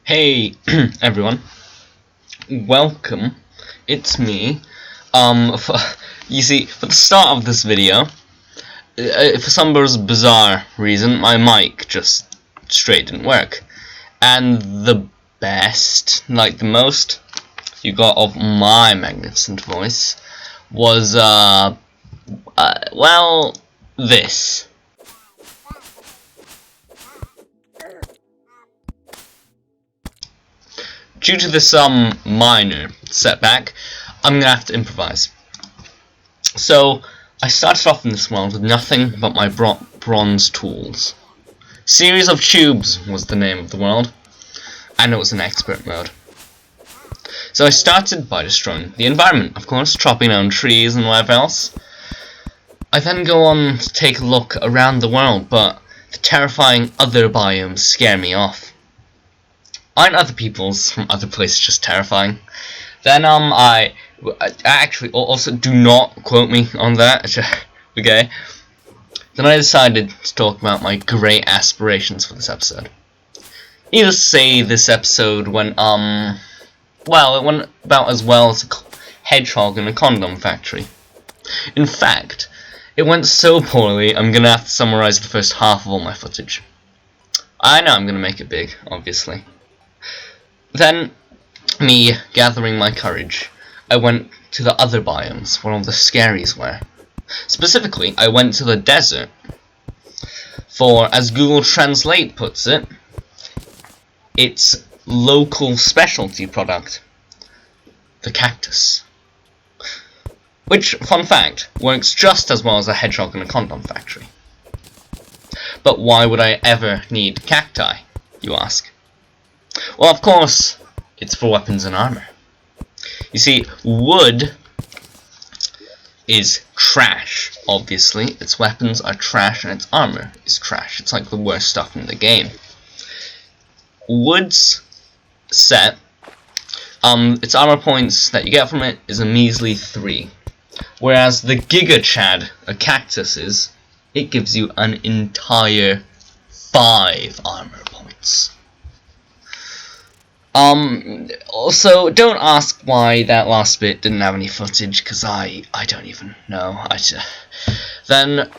Hey everyone, welcome. It's me. You see, for the start of this video, for some bizarre reason, my mic just straight didn't work, and the best, like the most, you got of my magnificent voice was well, this. Due to this minor setback, I'm gonna have to improvise. So I started off in this world with nothing but my bronze tools. Series of Tubes was the name of the world, and it was in expert mode. So I started by destroying the environment, of course, chopping down trees and whatever else. I then go on to take a look around the world, but the terrifying other biomes scare me off. Aren't other people's from other places just terrifying? Then I actually also do not quote me on that. Okay. Then I decided to talk about my great aspirations for this episode. Needless to say, this episode went well, it went about as well as a hedgehog in a condom factory. In fact, it went so poorly, I'm gonna have to summarize the first half of all my footage. I know I'm gonna make it big, obviously. Then, me gathering my courage, I went to the other biomes where all the scaries were. Specifically, I went to the desert for, as Google Translate puts it, its local specialty product, the cactus. Which, fun fact, works just as well as a hedgehog in a condom factory. But why would I ever need cacti, you ask? Well, of course, it's for weapons and armor. You see, wood is trash, obviously. Its weapons are trash and its armor is trash. It's like the worst stuff in the game. Wood's set, its armor points that you get from it is a measly 3. Whereas the Giga Chad, a cactus is, it gives you an entire 5 armor points. Also, don't ask why that last bit didn't have any footage, because I don't even know. Then,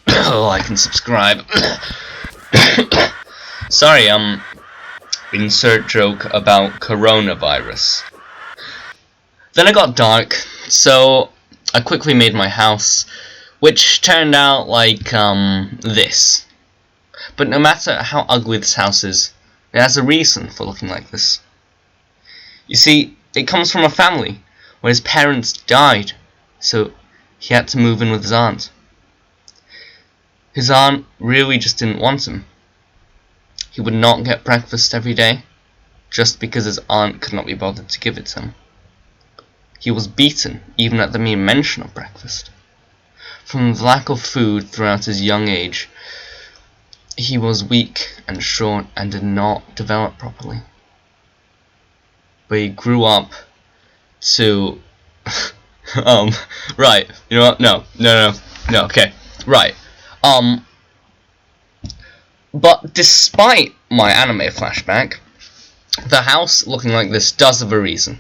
oh, I can subscribe. Sorry, insert joke about coronavirus. Then it got dark, so I quickly made my house, which turned out like, this. But no matter how ugly this house is, it has a reason for looking like this. You see, it comes from a family where his parents died, so he had to move in with his aunt. His aunt really just didn't want him. He would not get breakfast every day, just because his aunt could not be bothered to give it to him. He was beaten even at the mere mention of breakfast. From the lack of food throughout his young age, he was weak and short and did not develop properly. But he grew up to right, you know what? No, okay. Right. But despite my anime flashback, the house looking like this does have a reason.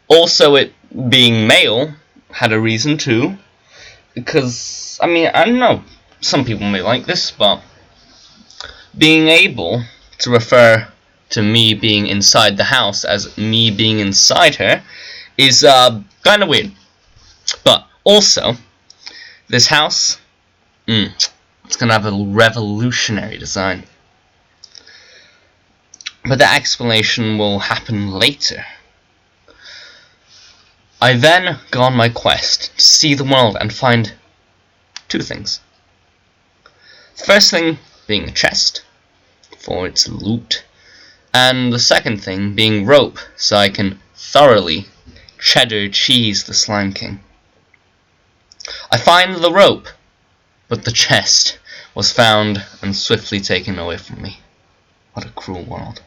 Also, it being male had a reason too, because I mean, I don't know, some people may like this, but being able to refer to me being inside the house as me being inside her is kind of weird. But also, this house, it's gonna have a revolutionary design. But the explanation will happen later. I then go on my quest to see the world and find 2 things. The first thing being a chest for its loot, and the second thing being rope so I can thoroughly cheddar cheese the Slime King. I find the rope, but the chest was found and swiftly taken away from me. What a cruel world.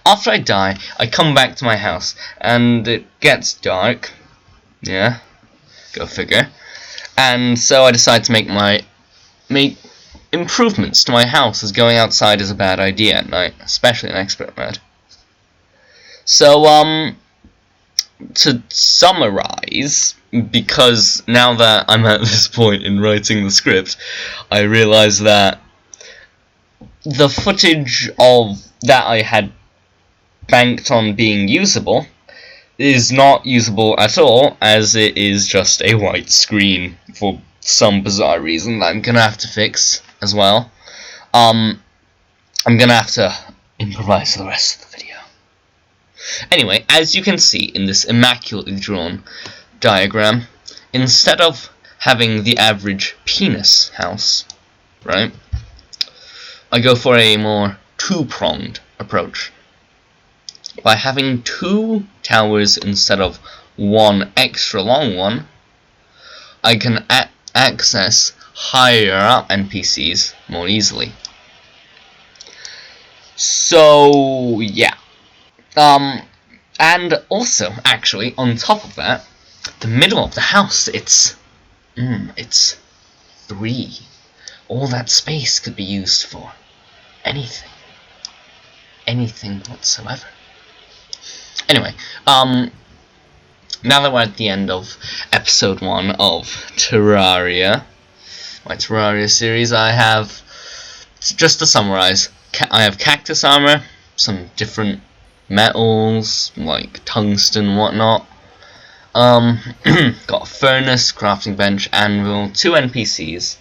After I die, I come back to my house, and it gets dark. Yeah, go figure. And so I decide to make improvements to my house, as going outside is a bad idea at night, especially in expert mode. So, to summarize, because now that I'm at this point in writing the script, I realize that the footage of that I had banked on being usable is not usable at all, as it is just a white screen for some bizarre reason that I'm gonna have to fix as well. I'm gonna have to improvise the rest of the video. Anyway, as you can see in this immaculately drawn diagram, instead of having the average penis house, right, I go for a more two-pronged approach. By having two towers instead of one extra long one, I can access higher up NPCs more easily. So, yeah. And also, actually, on top of that, the middle of the house, it's 3. All that space could be used for anything. Anything whatsoever. Anyway, now that we're at the end of episode 1 of Terraria, my Terraria series, I have, just to summarize, I have cactus armor, some different metals, like tungsten and whatnot, got a furnace, crafting bench, anvil, 2 NPCs,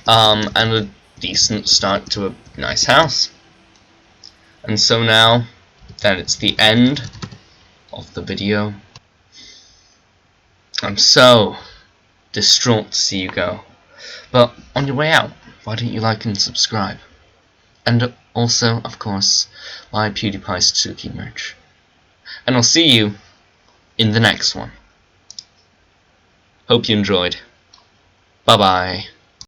and a decent start to a nice house. And so now that it's the end of the video, I'm so distraught to see you go. But on your way out, why don't you like and subscribe? And also, of course, buy PewDiePie Satsuki merch. And I'll see you in the next one. Hope you enjoyed. Bye bye.